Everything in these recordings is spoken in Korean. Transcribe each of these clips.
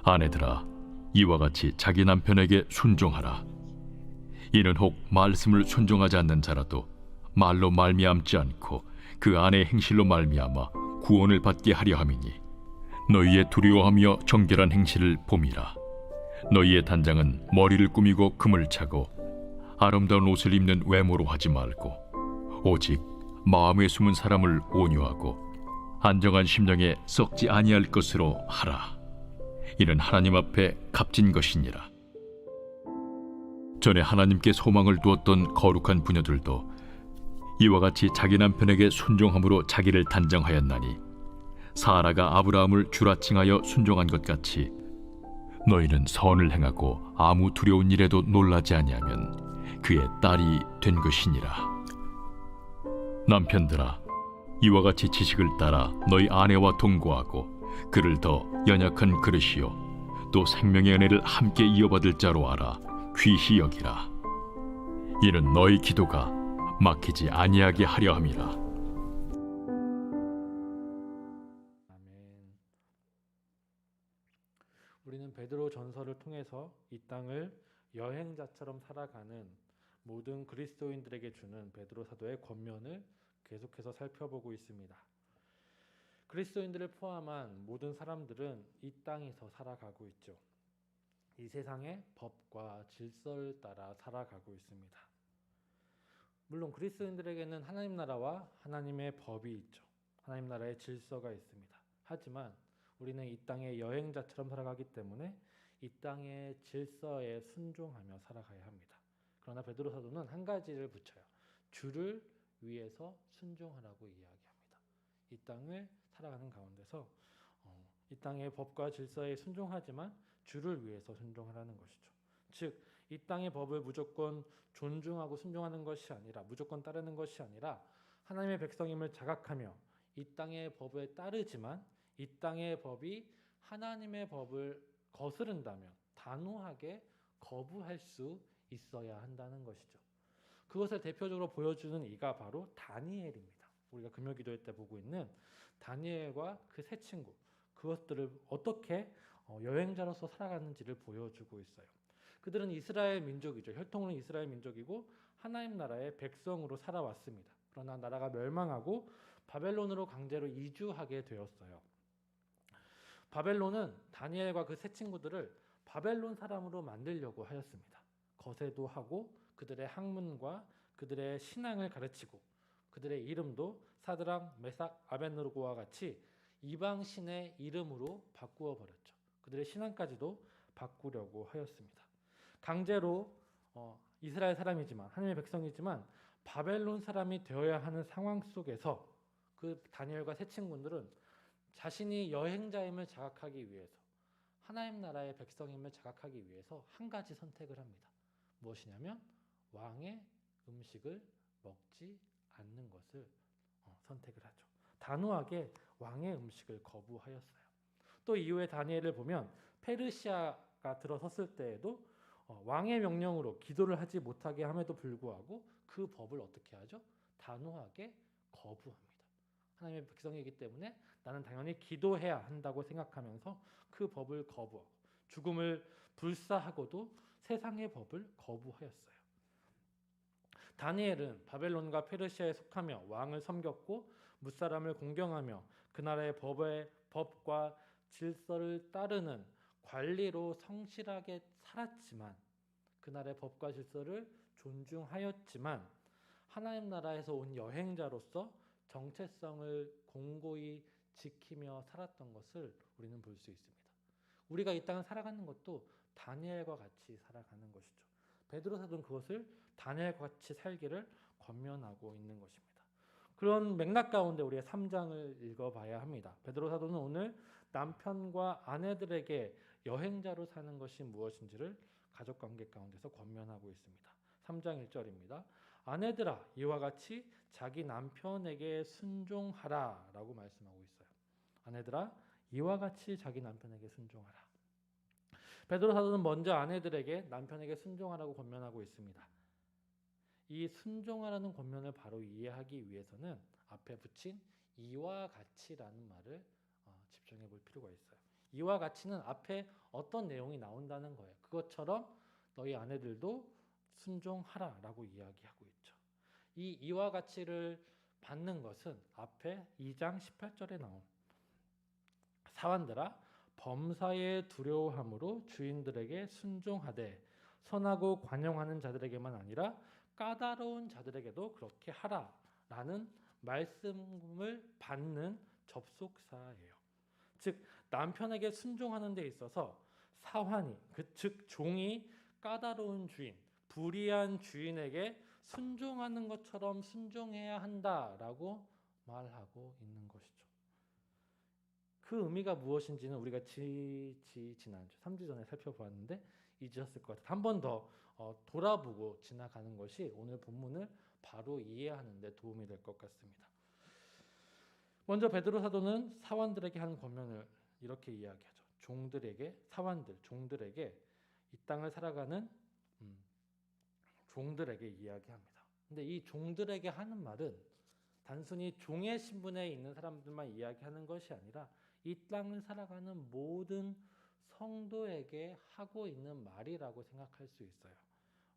아내들아, 이와 같이 자기 남편에게 순종하라. 이는 혹 말씀을 순종하지 않는 자라도 말로 말미암지 않고 그 아내의 행실로 말미암아 구원을 받게 하려 함이니, 너희의 두려워하며 정결한 행실을 봄이라. 너희의 단장은 머리를 꾸미고 금을 차고 아름다운 옷을 입는 외모로 하지 말고, 오직 마음에 숨은 사람을 온유하고 안정한 심령에 썩지 아니할 것으로 하라. 이는 하나님 앞에 값진 것이니라. 전에 하나님께 소망을 두었던 거룩한 부녀들도 이와 같이 자기 남편에게 순종함으로 자기를 단정하였나니, 사라가 아브라함을 주라칭하여 순종한 것 같이 너희는 선을 행하고 아무 두려운 일에도 놀라지 아니하면 그의 딸이 된 것이니라. 남편들아, 이와 같이 지식을 따라 너희 아내와 동거하고 그를 더 연약한 그릇이요 또 생명의 은혜를 함께 이어받을 자로 알아 귀히 여기라. 이는 너희 기도가 막히지 아니하게 하려 함이라. 아멘. 우리는 베드로 전서를 통해서 이 땅을 여행자처럼 살아가는 모든 그리스도인들에게 주는 베드로 사도의 권면을 계속해서 살펴보고 있습니다. 그리스도인들을 포함한 모든 사람들은 이 땅에서 살아가고 있죠. 이 세상의 법과 질서를 따라 살아가고 있습니다. 물론 그리스도인들에게는 하나님 나라와 하나님의 법이 있죠. 하나님 나라의 질서가 있습니다. 하지만 우리는 이 땅의 여행자처럼 살아가기 때문에 이 땅의 질서에 순종하며 살아가야 합니다. 그러나 베드로 사도는 한 가지를 붙여요. 주를 위해서 순종하라고 이야기합니다. 이 땅을 살아가는 가운데서 이 땅의 법과 질서에 순종하지만 주를 위해서 순종하라는 것이죠. 즉, 이 땅의 법을 무조건 존중하고 순종하는 것이 아니라, 무조건 따르는 것이 아니라 하나님의 백성임을 자각하며 이 땅의 법에 따르지만 이 땅의 법이 하나님의 법을 거스른다면 단호하게 거부할 수 있어야 한다는 것이죠. 그것을 대표적으로 보여주는 이가 바로 다니엘입니다. 우리가 금요 기도회 때 보고 있는 다니엘과 그 세 친구, 그것들을 어떻게 여행자로서 살아가는지를 보여주고 있어요. 그들은 이스라엘 민족이죠. 혈통은 이스라엘 민족이고 하나님 나라의 백성으로 살아왔습니다. 그러나 나라가 멸망하고 바벨론으로 강제로 이주하게 되었어요. 바벨론은 다니엘과 그 세 친구들을 바벨론 사람으로 만들려고 하였습니다. 거세도 하고 그들의 학문과 그들의 신앙을 가르치고 그들의 이름도 사드락, 메삭, 아벳느고와 같이 이방 신의 이름으로 바꾸어 버렸죠. 그들의 신앙까지도 바꾸려고 하였습니다. 강제로 이스라엘 사람이지만, 하나님의 백성이지만 바벨론 사람이 되어야 하는 상황 속에서 그 다니엘과 세 친구들은 자신이 여행자임을 자각하기 위해서, 하나님 나라의 백성임을 자각하기 위해서 한 가지 선택을 합니다. 무엇이냐면 왕의 음식을 먹지 않는 것을 선택을 하죠. 단호하게 왕의 음식을 거부하였어요. 또 이후에 다니엘을 보면 페르시아가 들어섰을 때에도 왕의 명령으로 기도를 하지 못하게 함에도 불구하고 그 법을 어떻게 하죠? 단호하게 거부합니다. 하나님의 백성이기 때문에 나는 당연히 기도해야 한다고 생각하면서 그 법을 거부하고 죽음을 불사하고도 세상의 법을 거부하였어요. 다니엘은 바벨론과 페르시아에 속하며 왕을 섬겼고 무사람을 공경하며 그 나라의 법과 질서를 따르는 관리로 성실하게 살았지만, 그 나라의 법과 질서를 존중하였지만 하나님 나라에서 온 여행자로서 정체성을 공고히 지키며 살았던 것을 우리는 볼 수 있습니다. 우리가 이 땅을 살아가는 것도 다니엘과 같이 살아가는 것이죠. 베드로 사도는 그것을 다니엘과 같이 살기를 권면하고 있는 것입니다. 그런 맥락 가운데 우리가 3장을 읽어봐야 합니다. 베드로 사도는 오늘 남편과 아내들에게 여행자로 사는 것이 무엇인지를 가족관계 가운데서 권면하고 있습니다. 3장 1절입니다. 아내들아, 이와 같이 자기 남편에게 순종하라 라고 말씀하고 있어요. 아내들아, 이와 같이 자기 남편에게 순종하라. 베드로 사도는 먼저 아내들에게 남편에게 순종하라고 권면하고 있습니다. 이 순종하라는 권면을 바로 이해하기 위해서는 앞에 붙인 이와 같이라는 말을 집중해 볼 필요가 있어요. 이와 같이는 앞에 어떤 내용이 나온다는 거예요. 그것처럼 너희 아내들도 순종하라라고 이야기하고 있죠. 이 이와 같이를 받는 것은 앞에 2장 18절에 나온 사환들아 범사에 두려워함으로 주인들에게 순종하되 선하고 관용하는 자들에게만 아니라 까다로운 자들에게도 그렇게 하라라는 말씀을 받는 접속사예요. 즉 남편에게 순종하는 데 있어서 사환이 즉 종이 까다로운 주인, 불의한 주인에게 순종하는 것처럼 순종해야 한다라고 말하고 있는 것이죠. 그 의미가 무엇인지는 우리가 지난주 3주 전에 살펴보았는데 잊으셨을 것 같아요. 한 번 더 돌아보고 지나가는 것이 오늘 본문을 바로 이해하는 데 도움이 될 것 같습니다. 먼저 베드로 사도는 사환들에게 한 권면을 이렇게 이야기하죠. 종들에게 이 땅을 살아가는 종들에게 이야기합니다. 근데 이 종들에게 하는 말은 단순히 종의 신분에 있는 사람들만 이야기하는 것이 아니라 이 땅을 살아가는 모든 성도에게 하고 있는 말이라고 생각할 수 있어요.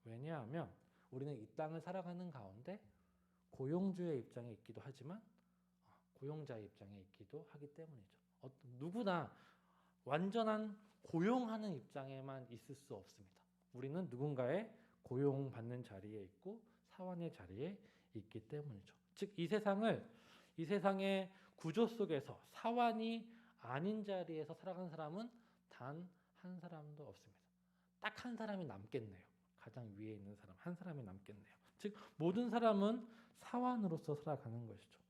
왜냐하면 우리는 이 땅을 살아가는 가운데 고용주의 입장에 있기도 하지만 고용자의 입장에 있기도 하기 때문이죠. 누구나 완전한 고용하는 입장에만 있을 수 없습니다. 우리는 누군가의 고용받는 자리에 있고 사원의 자리에 있기 때문이죠. 즉 이 세상의 구조 속에서 사원이 아닌 자리에서 살아가는 사람은 단 한 사람도 없습니다. 딱 한 사람이 남겠네요. 가장 위에 있는 사람 한 사람이 남겠네요. 즉 모든 사람은 사원으로서 살아가는 것이죠.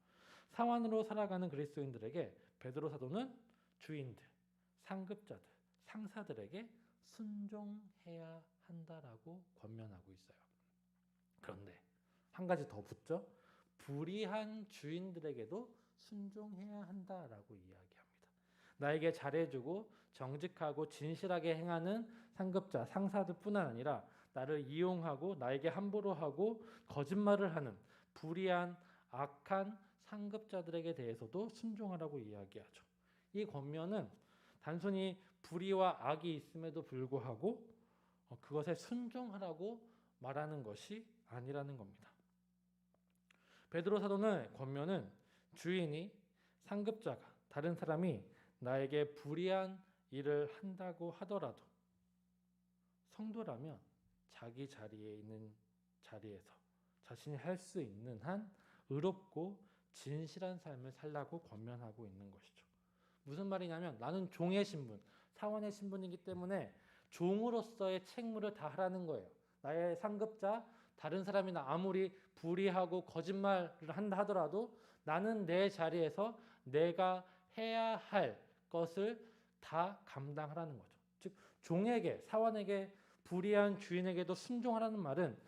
사원으로 살아가는 그리스도인들에게 베드로 사도는 주인들, 상급자들, 상사들에게 순종해야 한다라고 권면하고 있어요. 그런데 한 가지 더 붙죠. 불의한 주인들에게도 순종해야 한다라고 이야기합니다. 나에게 잘해주고 정직하고 진실하게 행하는 상급자, 상사들뿐 아니라 나를 이용하고 나에게 함부로 하고 거짓말을 하는 불의한 악한 상급자들에게 대해서도 순종하라고 이야기하죠. 이 권면은 단순히 불의와 악이 있음에도 불구하고 그것에 순종하라고 말하는 것이 아니라는 겁니다. 베드로 사도의 권면은 주인이 상급자가 다른 사람이 나에게 불의한 일을 한다고 하더라도 성도라면 자기 자리에 있는 자리에서 자신이 할 수 있는 한 의롭고 진실한 삶을 살라고 권면하고 있는 것이죠. 무슨 말이냐면 나는 종의 신분, 사원의 신분이기 때문에 종으로서의 책무를 다 하라는 거예요. 나의 상급자, 다른 사람이나 아무리 불의하고 거짓말을 한다 하더라도 나는 내 자리에서 내가 해야 할 것을 다 감당하라는 거죠. 즉 종에게, 사원에게, 불의한 주인에게도 순종하라는 말은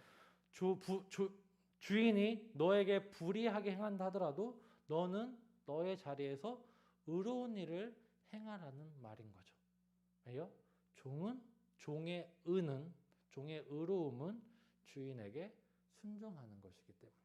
주인이 너에게 불의하게 행한다 하더라도 너는 너의 자리에서 의로운 일을 행하라는 말인 거죠. 왜요? 종의 의는, 종의 의로움은 주인에게 순종하는 것이기 때문이에요.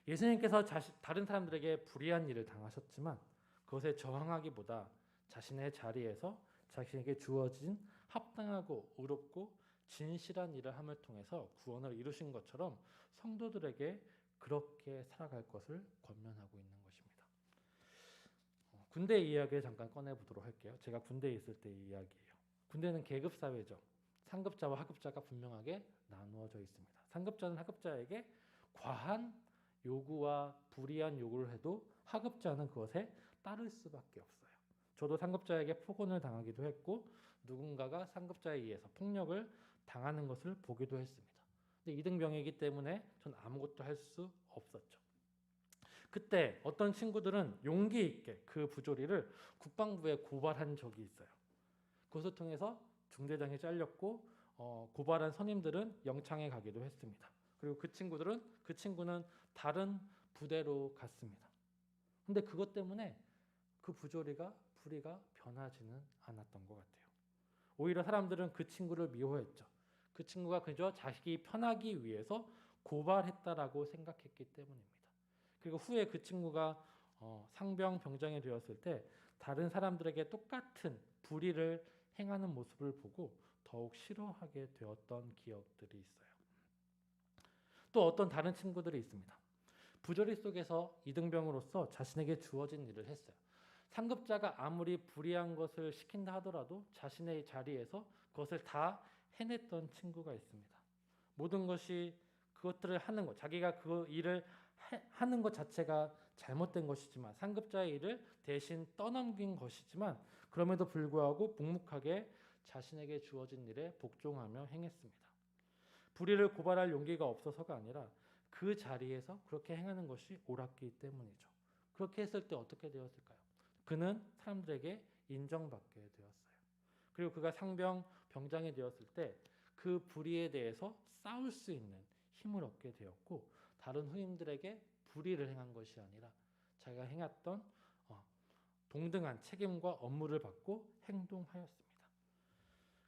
예수님께서 다른 사람들에게 불의한 일을 당하셨지만 그것에 저항하기보다 자신의 자리에서 자신에게 주어진 합당하고 의롭고 진실한 일을 함을 통해서 구원을 이루신 것처럼 성도들에게 그렇게 살아갈 것을 권면하고 있는 것입니다. 군대 이야기를 잠깐 꺼내보도록 할게요. 제가 군대에 있을 때 이야기예요. 군대는 계급 사회죠. 상급자와 하급자가 분명하게 나누어져 있습니다. 상급자는 하급자에게 과한 요구와 불이한 요구를 해도 하급자는 그것에 따를 수밖에 없어요. 저도 상급자에게 폭언을 당하기도 했고 누군가가 상급자에 의해서 폭력을 당하는 것을 보기도 했습니다. 근데 이등병이기 때문에 전 아무것도 할 수 없었죠. 그때 어떤 친구들은 용기 있게 그 부조리를 국방부에 고발한 적이 있어요. 그것을 통해서 중대장이 잘렸고 고발한 선임들은 영창에 가기도 했습니다. 그리고 그 친구는 다른 부대로 갔습니다. 근데 그것 때문에 그 부조리가 불의가 변하지는 않았던 것 같아요. 오히려 사람들은 그 친구를 미워했죠. 그 친구가 그저 자식이 편하기 위해서 고발했다라고 생각했기 때문입니다. 그리고 후에 그 친구가 상병 병장이 되었을 때 다른 사람들에게 똑같은 불의를 행하는 모습을 보고 더욱 싫어하게 되었던 기억들이 있어요. 또 어떤 다른 친구들이 있습니다. 부조리 속에서 이등병으로서 자신에게 주어진 일을 했어요. 상급자가 아무리 불의한 것을 시킨다 하더라도 자신의 자리에서 그것을 다 해냈던 친구가 있습니다. 모든 것이 그것들을 하는 것, 자기가 그 일을 하는 것 자체가 잘못된 것이지만, 상급자의 일을 대신 떠넘긴 것이지만, 그럼에도 불구하고 묵묵하게 자신에게 주어진 일에 복종하며 행했습니다. 불의를 고발할 용기가 없어서가 아니라 그 자리에서 그렇게 행하는 것이 옳았기 때문이죠. 그렇게 했을 때 어떻게 되었을까요? 그는 사람들에게 인정받게 되었어요. 그리고 그가 상병 병장이 되었을 때 그 불의에 대해서 싸울 수 있는 힘을 얻게 되었고, 다른 후임들에게 불의를 행한 것이 아니라 자기가 행했던 동등한 책임과 업무를 받고 행동하였습니다.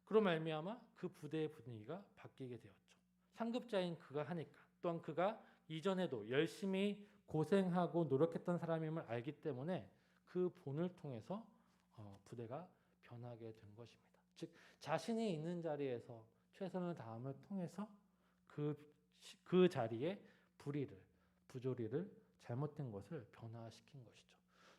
그로 말미암아 그 부대의 분위기가 바뀌게 되었죠. 상급자인 그가 하니까, 또한 그가 이전에도 열심히 고생하고 노력했던 사람임을 알기 때문에 그 본을 통해서 부대가 변하게 된 것입니다. 즉, 자신이 있는 자리에서 최선을 다함을 통해서 그 자리에 불의를, 부조리를, 잘못된 것을 변화시킨 것이죠.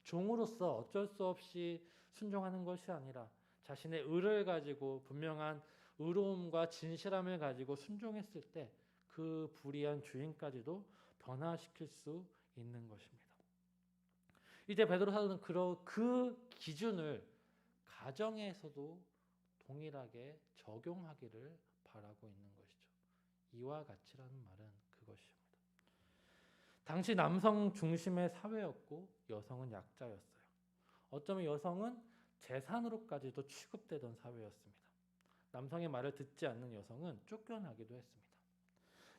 종으로서 어쩔 수 없이 순종하는 것이 아니라 자신의 의를 가지고, 분명한 의로움과 진실함을 가지고 순종했을 때 그 불의한 주인까지도 변화시킬 수 있는 것입니다. 이제 베드로 사도는 그 기준을 가정에서도 동일하게 적용하기를 바라고 있는 것이죠. 이와 같이라는 말은 그것입니다. 당시 남성 중심의 사회였고 여성은 약자였어요. 어쩌면 여성은 재산으로까지도 취급되던 사회였습니다. 남성의 말을 듣지 않는 여성은 쫓겨나기도 했습니다.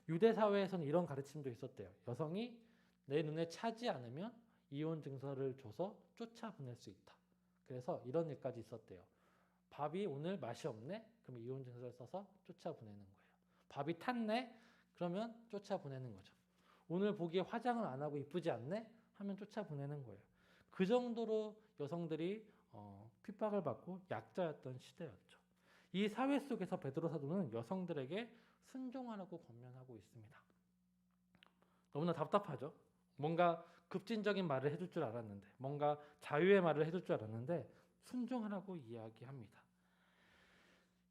유대 사회에서는 이런 가르침도 있었대요. 여성이 내 눈에 차지 않으면 이혼 증서를 줘서 쫓아보낼 수 있다. 그래서 이런 일까지 있었대요. 밥이 오늘 맛이 없네? 그럼 이혼 증서를 써서 쫓아보내는 거예요. 밥이 탔네? 그러면 쫓아보내는 거죠. 오늘 보기에 화장을 안 하고 이쁘지 않네? 하면 쫓아보내는 거예요. 그 정도로 여성들이 핍박을 받고 약자였던 시대였죠. 이 사회 속에서 베드로 사도는 여성들에게 순종하라고 권면하고 있습니다. 너무나 답답하죠. 뭔가 급진적인 말을 해줄 줄 알았는데, 뭔가 자유의 말을 해줄 줄 알았는데 순종하라고 이야기합니다.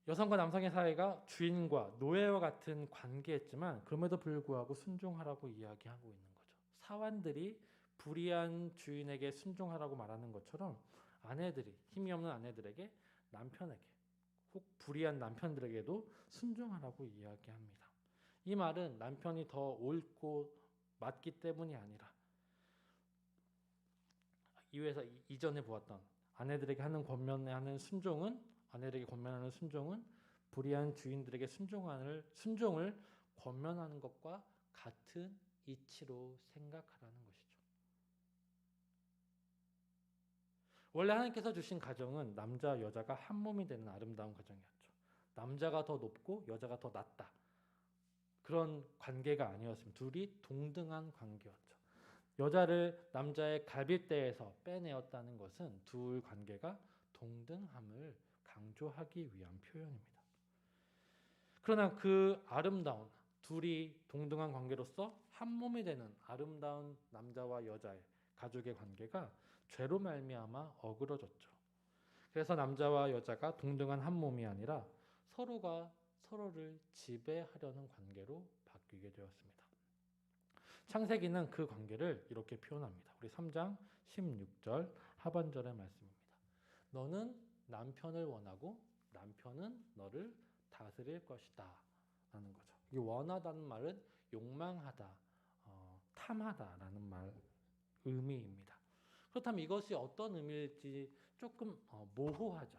여성과 남성의 사이가 주인과 노예와 같은 관계였지만 그럼에도 불구하고 순종하라고 이야기하고 있는 거죠. 사환들이 불의한 주인에게 순종하라고 말하는 것처럼 아내들이, 힘이 없는 아내들에게, 남편에게, 혹 불의한 남편들에게도 순종하라고 이야기합니다. 이 말은 남편이 더 옳고 맞기 때문이 아니라 이외에서 이전에 보았던 아내들에게 하는 권면하는 순종은, 아내들에게 권면하는 순종은 불의한 주인들에게 순종을 권면하는 것과 같은 이치로 생각하라는 것이죠. 원래 하나님께서 주신 가정은 남자 여자가 한 몸이 되는 아름다운 가정이었죠. 남자가 더 높고 여자가 더 낮다, 그런 관계가 아니었습니다. 둘이 동등한 관계였죠. 여자를 남자의 갈빗대에서 빼내었다는 것은 둘 관계가 동등함을 강조하기 위한 표현입니다. 그러나 그 아름다운, 둘이 동등한 관계로서 한 몸이 되는 아름다운 남자와 여자의 가족의 관계가 죄로 말미암아 어그러졌죠. 그래서 남자와 여자가 동등한 한 몸이 아니라 서로가 서로를 지배하려는 관계로 바뀌게 되었습니다. 창세기는 그 관계를 이렇게 표현합니다. 우리 3장 16절 하반절의 말씀입니다. 너는 남편을 원하고 남편은 너를 다스릴 것이다 라는 거죠. 이 원하다는 말은 욕망하다, 탐하다라는 말 의미입니다. 그렇다면 이것이 어떤 의미일지 조금 모호하죠.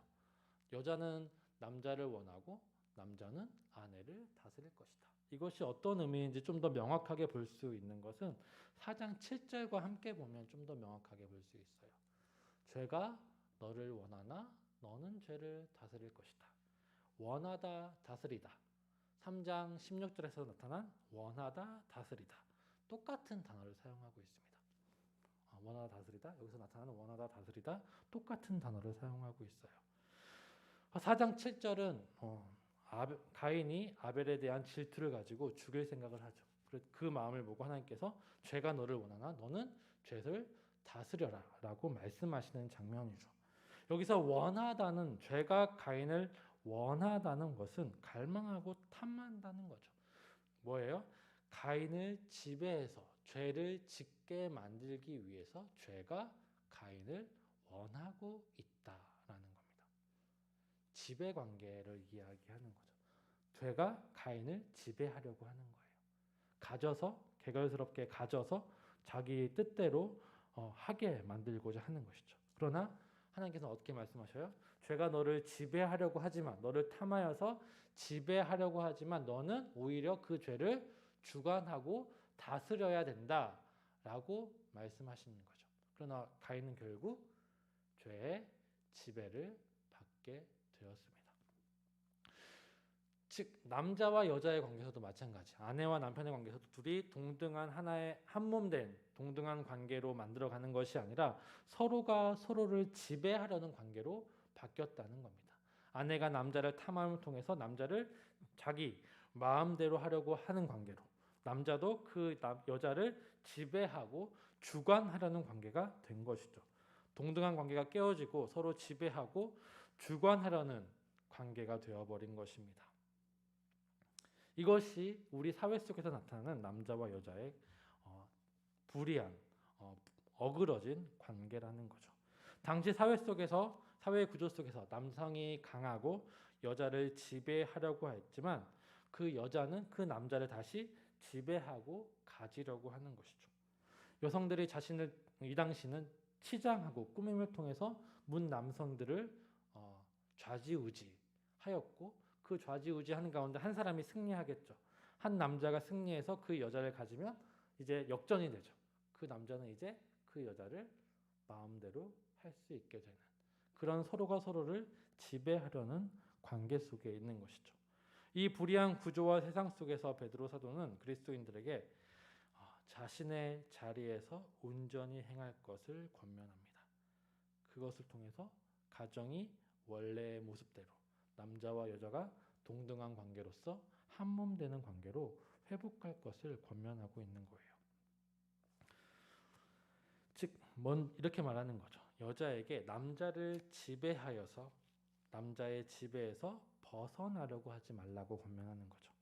여자는 남자를 원하고 남자는 아내를 다스릴 것이다. 이것이 어떤 의미인지 좀 더 명확하게 볼 수 있는 것은 4장 7절과 함께 보면 좀 더 명확하게 볼 수 있어요. 죄가 너를 원하나 너는 죄를 다스릴 것이다. 원하다, 다스리다. 3장 16절에서 나타난 원하다, 다스리다. 똑같은 단어를 사용하고 있습니다. 원하다 다스리다, 여기서 나타나는 원하다 다스리다 똑같은 단어를 사용하고 있어요. 4장 7절은 가인이 아벨에 대한 질투를 가지고 죽일 생각을 하죠. 그 마음을 보고 하나님께서 죄가 너를 원하나 너는 죄를 다스려라 라고 말씀하시는 장면이죠. 여기서 원하다는, 죄가 가인을 원하다는 것은 갈망하고 탐한다는 거죠. 뭐예요? 가인을 지배해서 죄를 짓게 만들기 위해서 죄가 가인을 원하고 있다라는 겁니다. 지배 관계를 이야기하는 거죠. 죄가 가인을 지배하려고 하는 거예요. 가져서, 개걸스럽게 가져서 자기 뜻대로 하게 만들고자 하는 것이죠. 그러나 하나님께서는 어떻게 말씀하셔요? 죄가 너를 지배하려고 하지만, 너를 탐하여서 지배하려고 하지만 너는 오히려 그 죄를 주관하고 다스려야 된다라고 말씀하시는 거죠. 그러나 가인은 결국 죄의 지배를 받게 되었습니다. 즉 남자와 여자의 관계에서도 마찬가지, 아내와 남편의 관계에서도 둘이 동등한 하나의 한몸된 동등한 관계로 만들어가는 것이 아니라 서로가 서로를 지배하려는 관계로 바뀌었다는 겁니다. 아내가 남자를 탐함을 통해서 남자를 자기 마음대로 하려고 하는 관계로, 남자도 그 여자를 지배하고 주관하려는 관계가 된 것이죠. 동등한 관계가 깨어지고 서로 지배하고 주관하려는 관계가 되어버린 것입니다. 이것이 우리 사회 속에서 나타나는 남자와 여자의 불이한, 어그러진 관계라는 거죠. 당시 사회 속에서, 사회 구조 속에서 남성이 강하고 여자를 지배하려고 했지만 그 여자는 그 남자를 다시 지배하고 가지려고 하는 것이죠. 여성들이 자신을 이 당시는 치장하고 꾸밈을 통해서 문 남성들을 좌지우지하였고, 그 좌지우지하는 가운데 한 사람이 승리하겠죠. 한 남자가 승리해서 그 여자를 가지면 이제 역전이 되죠. 그 남자는 이제 그 여자를 마음대로 할 수 있게 되는 그런 서로가 서로를 지배하려는 관계 속에 있는 것이죠. 이 불의한 구조와 세상 속에서 베드로 사도는 그리스도인들에게 자신의 자리에서 온전히 행할 것을 권면합니다. 그것을 통해서 가정이 원래의 모습대로 남자와 여자가 동등한 관계로서 한몸 되는 관계로 회복할 것을 권면하고 있는 거예요. 즉, 이렇게 말하는 거죠. 여자에게 남자를 지배하여서 남자의 지배에서 벗어나려고 하지 말라고 권면하는 거죠.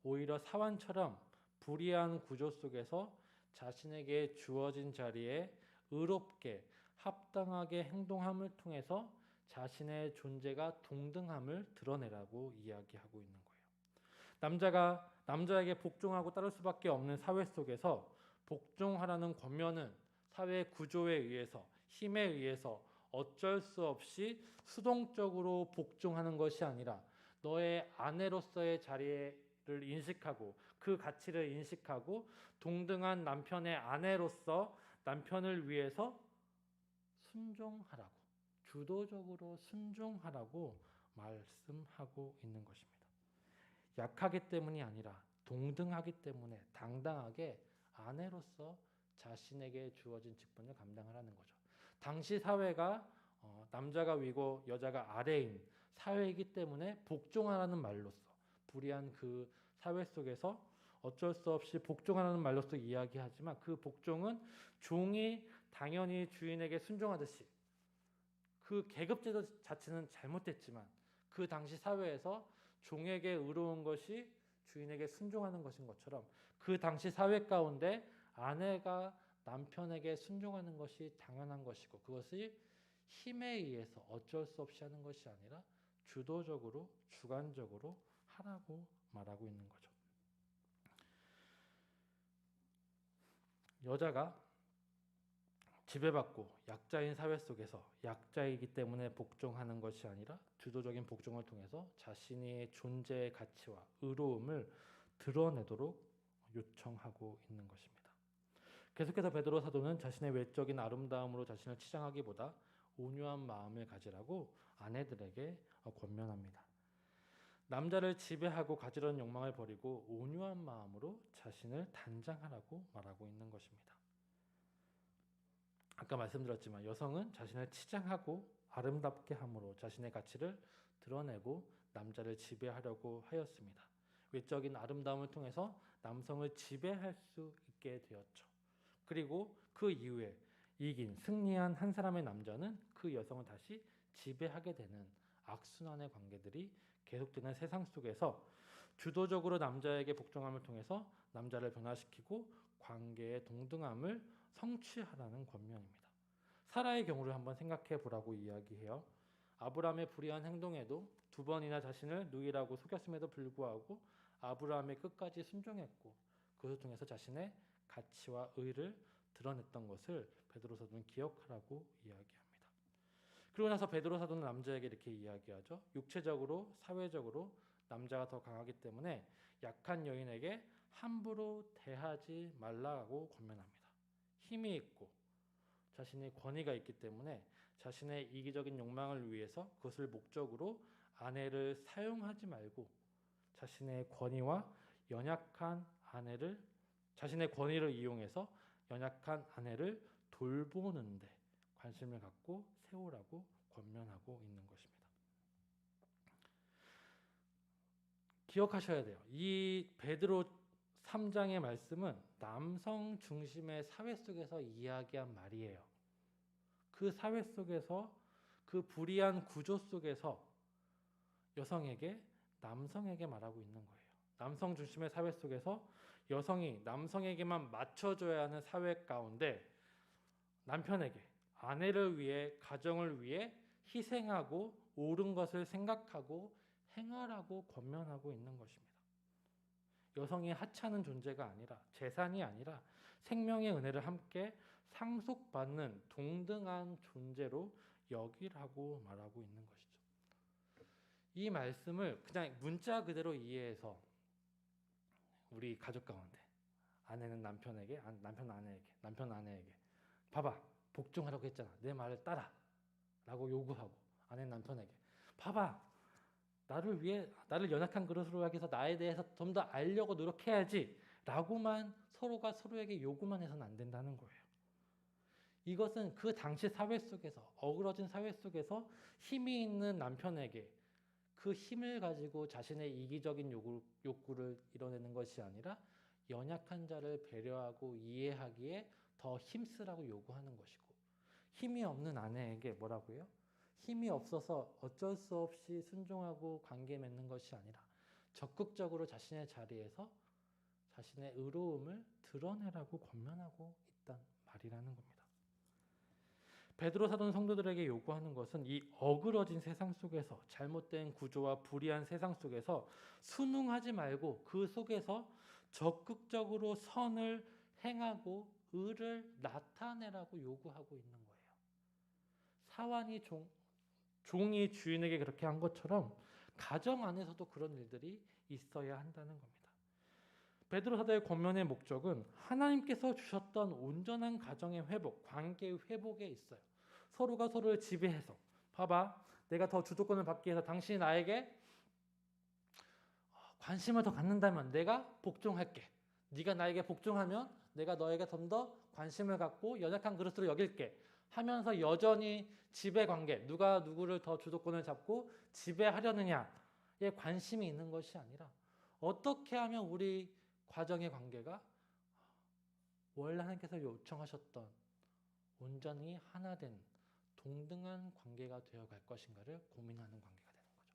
오히려 사환처럼 불의한 구조 속에서 자신에게 주어진 자리에 의롭게 합당하게 행동함을 통해서 자신의 존재가 동등함을 드러내라고 이야기하고 있는 거예요. 남자가 남자에게 복종하고 따를 수밖에 없는 사회 속에서 복종하라는 권면은 사회 구조에 의해서, 힘에 의해서 어쩔 수 없이 수동적으로 복종하는 것이 아니라 너의 아내로서의 자리를 인식하고 그 가치를 인식하고 동등한 남편의 아내로서 남편을 위해서 순종하라고, 주도적으로 순종하라고 말씀하고 있는 것입니다. 약하기 때문이 아니라 동등하기 때문에 당당하게 아내로서 자신에게 주어진 직분을 감당하라는 거죠. 당시 사회가 남자가 위고 여자가 아래인 사회이기 때문에 복종하라는 말로써, 불의한 그 사회 속에서 어쩔 수 없이 복종하라는 말로써 이야기하지만 그 복종은 종이 당연히 주인에게 순종하듯이, 그 계급제도 자체는 잘못됐지만 그 당시 사회에서 종에게 의로운 것이 주인에게 순종하는 것인 것처럼 그 당시 사회 가운데 아내가 남편에게 순종하는 것이 당연한 것이고, 그것이 힘에 의해서 어쩔 수 없이 하는 것이 아니라 주도적으로, 주관적으로 하라고 말하고 있는 거죠. 여자가 지배받고 약자인 사회 속에서 약자이기 때문에 복종하는 것이 아니라 주도적인 복종을 통해서 자신의 존재의 가치와 의로움을 드러내도록 요청하고 있는 것입니다. 계속해서 베드로 사도는 자신의 외적인 아름다움으로 자신을 치장하기보다 온유한 마음을 가지라고 아내들에게 권면합니다. 남자를 지배하고 가지려는 욕망을 버리고 온유한 마음으로 자신을 단장하라고 말하고 있는 것입니다. 아까 말씀드렸지만 여성은 자신을 치장하고 아름답게 함으로 자신의 가치를 드러내고 남자를 지배하려고 하였습니다. 외적인 아름다움을 통해서 남성을 지배할 수 있게 되었죠. 그리고 그 이후에 승리한 한 사람의 남자는 그 여성을 다시 지배하게 되는 악순환의 관계들이 계속되는 세상 속에서 주도적으로 남자에게 복종함을 통해서 남자를 변화시키고 관계의 동등함을 성취하라는 권면입니다. 사라의 경우를 한번 생각해 보라고 이야기해요. 아브라함의 불의한 행동에도 2번이나 자신을 누이라고 속였음에도 불구하고 아브라함의 끝까지 순종했고 그것을 통해서 자신의 가치와 의를 드러냈던 것을 베드로 사도는 기억하라고 이야기합니다. 그러고 나서 베드로 사도는 남자에게 이렇게 이야기하죠. 육체적으로 사회적으로 남자가 더 강하기 때문에 약한 여인에게 함부로 대하지 말라고 권면합니다. 힘이 있고 자신의 권위가 있기 때문에 자신의 이기적인 욕망을 위해서 그것을 목적으로 아내를 사용하지 말고 자신의 권위와 연약한 아내를 자신의 권위를 이용해서 연약한 아내를 돌보는데 관심을 갖고 세우라고 권면하고 있는 것입니다. 기억하셔야 돼요. 이 베드로 3장의 말씀은 남성 중심의 사회 속에서 이야기한 말이에요. 그 사회 속에서 그 불의한 구조 속에서 여성에게 남성에게 말하고 있는 거예요. 남성 중심의 사회 속에서 여성이 남성에게만 맞춰줘야 하는 사회 가운데 남편에게 아내를 위해 가정을 위해 희생하고 옳은 것을 생각하고 행하라고 권면하고 있는 것입니다. 여성이 하찮은 존재가 아니라 재산이 아니라 생명의 은혜를 함께 상속받는 동등한 존재로 여기라고 말하고 있는 것이죠. 이 말씀을 그냥 문자 그대로 이해해서 우리 가족 가운데 아내는 남편에게, 남편 아내에게, 남편 아내에게 봐봐 복종하라고 했잖아. 내 말을 따라 라고 요구하고 아내는 남편에게 봐봐 나를 위해 나를 연약한 그릇으로 하기 위해서 나에 대해서 좀 더 알려고 노력해야지 라고만 서로가 서로에게 요구만 해서는 안 된다는 거예요. 이것은 그 당시 사회 속에서 어그러진 사회 속에서 힘이 있는 남편에게 그 힘을 가지고 자신의 이기적인 욕구를 이뤄내는 것이 아니라 연약한 자를 배려하고 이해하기에 더 힘쓰라고 요구하는 것이고 힘이 없는 아내에게 뭐라고요? 힘이 없어서 어쩔 수 없이 순종하고 관계 맺는 것이 아니라 적극적으로 자신의 자리에서 자신의 의로움을 드러내라고 권면하고 있단 말이라는 겁니다. 베드로 사도는 성도들에게 요구하는 것은 이 어그러진 세상 속에서 잘못된 구조와 불의한 세상 속에서 순응하지 말고 그 속에서 적극적으로 선을 행하고 의를 나타내라고 요구하고 있는 거예요. 사환이 종이 주인에게 그렇게 한 것처럼 가정 안에서도 그런 일들이 있어야 한다는 겁니다. 베드로 사도의 권면의 목적은 하나님께서 주셨던 온전한 가정의 회복, 관계의 회복에 있어요. 서로가 서로를 지배해서 봐봐 내가 더 주도권을 받기 위해서 당신이 나에게 관심을 더 갖는다면 내가 복종할게. 네가 나에게 복종하면 내가 너에게 좀 더 관심을 갖고 연약한 그릇으로 여길게 하면서 여전히 지배 관계, 누가 누구를 더 주도권을 잡고 지배하려느냐에 관심이 있는 것이 아니라 어떻게 하면 우리 가정의 관계가 원래 하나님께서 요청하셨던 온전히 하나 된 동등한 관계가 되어갈 것인가를 고민하는 관계가 되는 거죠.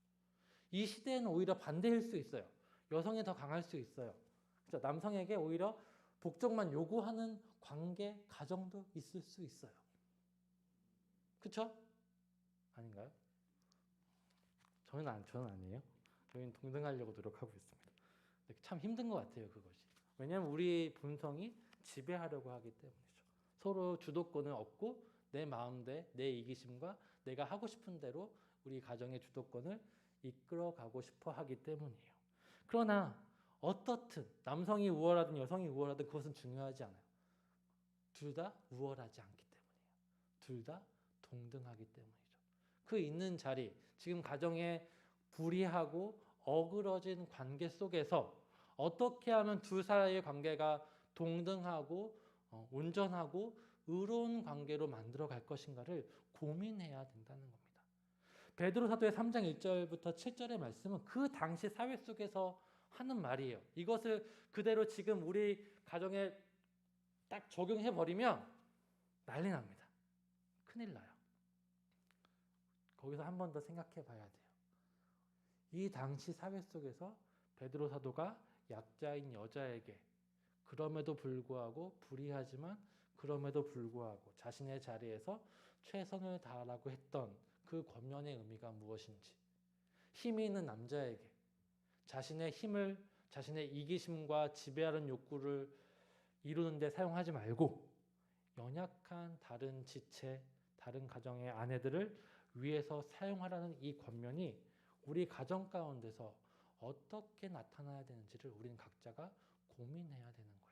이 시대에는 오히려 반대일 수 있어요. 여성이 더 강할 수 있어요. 그렇죠? 남성에게 오히려 복종만 요구하는 관계, 가정도 있을 수 있어요. 그렇죠? 아닌가요? 저는 아니에요. 저희는 동등하려고 노력하고 있습니다. 참 힘든 것 같아요, 그것이. 왜냐하면 우리 본성이 지배하려고 하기 때문이죠. 서로 주도권을 얻고 내 마음대로 내 이기심과 내가 하고 싶은 대로 우리 가정의 주도권을 이끌어가고 싶어 하기 때문이에요. 그러나 어떻든 남성이 우월하든 여성이 우월하든 그것은 중요하지 않아요. 둘 다 우월하지 않기 때문이에요. 둘 다 동등하기 때문이죠. 그 있는 자리, 지금 가정에 불의하고 어그러진 관계 속에서 어떻게 하면 두 사람의 관계가 동등하고 온전하고 의로운 관계로 만들어 갈 것인가를 고민해야 된다는 겁니다. 베드로 사도의 3장 1절부터 7절의 말씀은 그 당시 사회 속에서 하는 말이에요. 이것을 그대로 지금 우리 가정에 딱 적용해 버리면 난리 납니다. 큰일 나요. 거기서 한 번 더 생각해 봐야 돼요. 이 당시 사회 속에서 베드로 사도가 약자인 여자에게 그럼에도 불구하고 불의하지만 그럼에도 불구하고 자신의 자리에서 최선을 다하라고 했던 그 권면의 의미가 무엇인지, 힘이 있는 남자에게 자신의 힘을 자신의 이기심과 지배하는 욕구를 이루는 데 사용하지 말고 연약한 다른 지체, 다른 가정의 아내들을 위해서 사용하라는 이 권면이 우리 가정 가운데서 어떻게 나타나야 되는지를 우리는 각자가 고민해야 되는 거예요.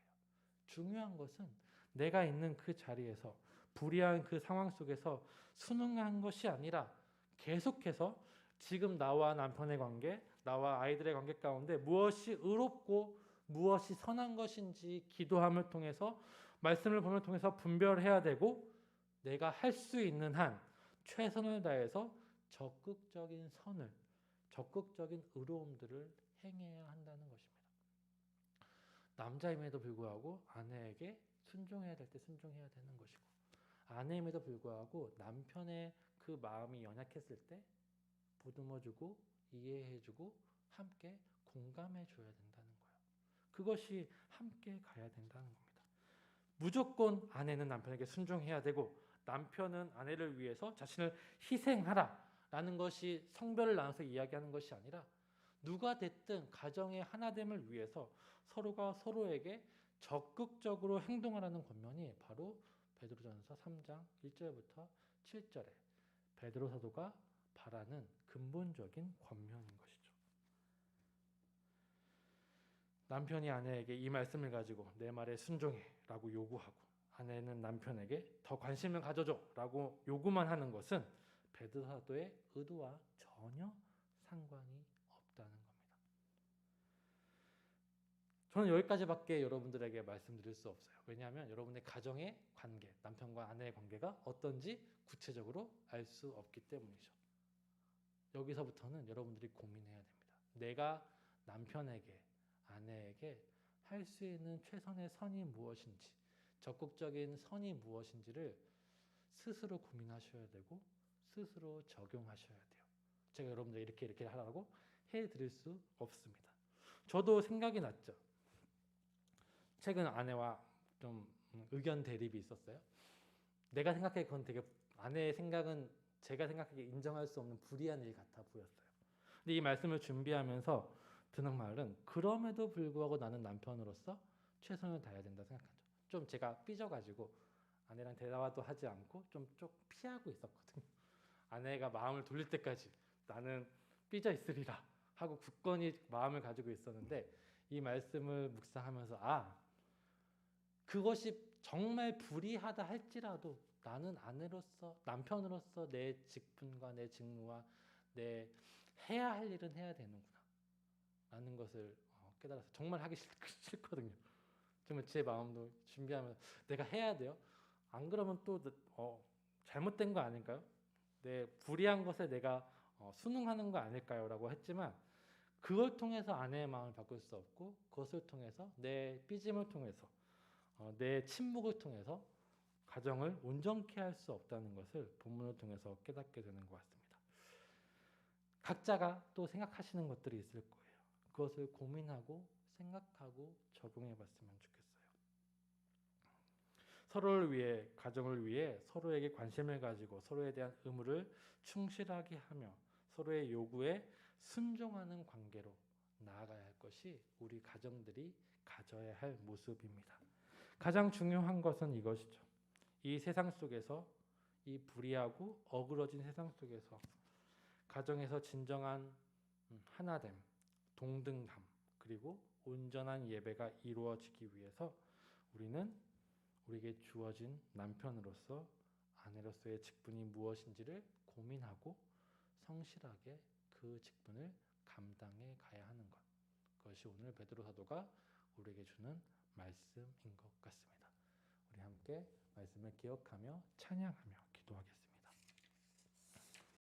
중요한 것은 내가 있는 그 자리에서 불의한 그 상황 속에서 순응한 것이 아니라 계속해서 지금 나와 남편의 관계, 나와 아이들의 관계 가운데 무엇이 의롭고 무엇이 선한 것인지 기도함을 통해서 말씀을 보면 통해서 분별해야 되고 내가 할 수 있는 한 최선을 다해서 적극적인 선을, 적극적인 의로움들을 행해야 한다는 것입니다. 남자임에도 불구하고 아내에게 순종해야 될 때 순종해야 되는 것이고, 아내임에도 불구하고 남편의 그 마음이 연약했을 때 보듬어주고 이해해주고 함께 공감해줘야 된다는 거예요. 그것이 함께 가야 된다는 겁니다. 무조건 아내는 남편에게 순종해야 되고 남편은 아내를 위해서 자신을 희생하라 라는 것이 성별을 나눠서 이야기하는 것이 아니라 누가 됐든 가정의 하나됨을 위해서 서로가 서로에게 적극적으로 행동하라는 권면이 바로 베드로전서 3장 1절부터 7절에 베드로 사도가 바라는 근본적인 권면인 것이죠. 남편이 아내에게 이 말씀을 가지고 내 말에 순종해 라고 요구하고 아내는 남편에게 더 관심을 가져줘 라고 요구만 하는 것은 베드로 사도의 의도와 전혀 상관이 없다는 겁니다. 저는 여기까지밖에 여러분들에게 말씀드릴 수 없어요. 왜냐하면 여러분의 가정의 관계, 남편과 아내의 관계가 어떤지 구체적으로 알 수 없기 때문이죠. 여기서부터는 여러분들이 고민해야 됩니다. 내가 남편에게, 아내에게 할 수 있는 최선의 선이 무엇인지, 적극적인 선이 무엇인지를 스스로 고민하셔야 되고 스스로 적용하셔야 돼요. 제가 여러분들 이렇게 하라고 해드릴 수 없습니다. 저도 생각이 났죠. 최근 아내와 좀 의견 대립이 있었어요. 내가 생각해 그건 되게 아내의 생각은 제가 생각하기에 인정할 수 없는 불의한 일 같아 보였어요. 근데 이 말씀을 준비하면서 드는 말은 그럼에도 불구하고 나는 남편으로서 최선을 다해야 된다 생각하죠. 좀 제가 삐져가지고 아내랑 대화도 하지 않고 좀 피하고 있었거든요. 아내가 마음을 돌릴 때까지 나는 삐져 있으리라 하고 굳건히 마음을 가지고 있었는데 이 말씀을 묵상하면서 그것이 정말 불의하다 할지라도 나는 아내로서 남편으로서 내 직분과 내 직무와 내 해야 할 일은 해야 되는구나 라는 것을 깨달아서 정말 하기 싫거든요. 정말 제 마음도 준비하면서 내가 해야 돼요. 안 그러면 또 잘못된 거 아닐까요? 내 불의한 것에 내가 순응하는 거 아닐까요? 라고 했지만 그걸 통해서 아내의 마음을 바꿀 수 없고 그것을 통해서 내 삐짐을 통해서 내 침묵을 통해서 가정을 온전케 할 수 없다는 것을 본문을 통해서 깨닫게 되는 것 같습니다. 각자가 또 생각하시는 것들이 있을 거예요. 그것을 고민하고 생각하고 적용해 봤으면 좋겠어요. 서로를 위해, 가정을 위해 서로에게 관심을 가지고 서로에 대한 의무를 충실하게 하며 서로의 요구에 순종하는 관계로 나아가야 할 것이 우리 가정들이 가져야 할 모습입니다. 가장 중요한 것은 이것이죠. 이 세상 속에서 이 불의하고 어그러진 세상 속에서 가정에서 진정한 하나됨, 동등함, 그리고 온전한 예배가 이루어지기 위해서 우리는 우리에게 주어진 남편으로서 아내로서의 직분이 무엇인지를 고민하고 성실하게 그 직분을 감당해 가야 하는 것. 그것이 오늘 베드로 사도가 우리에게 주는 말씀인 것 같습니다. 우리 함께 말씀을 기억하며 찬양합니다.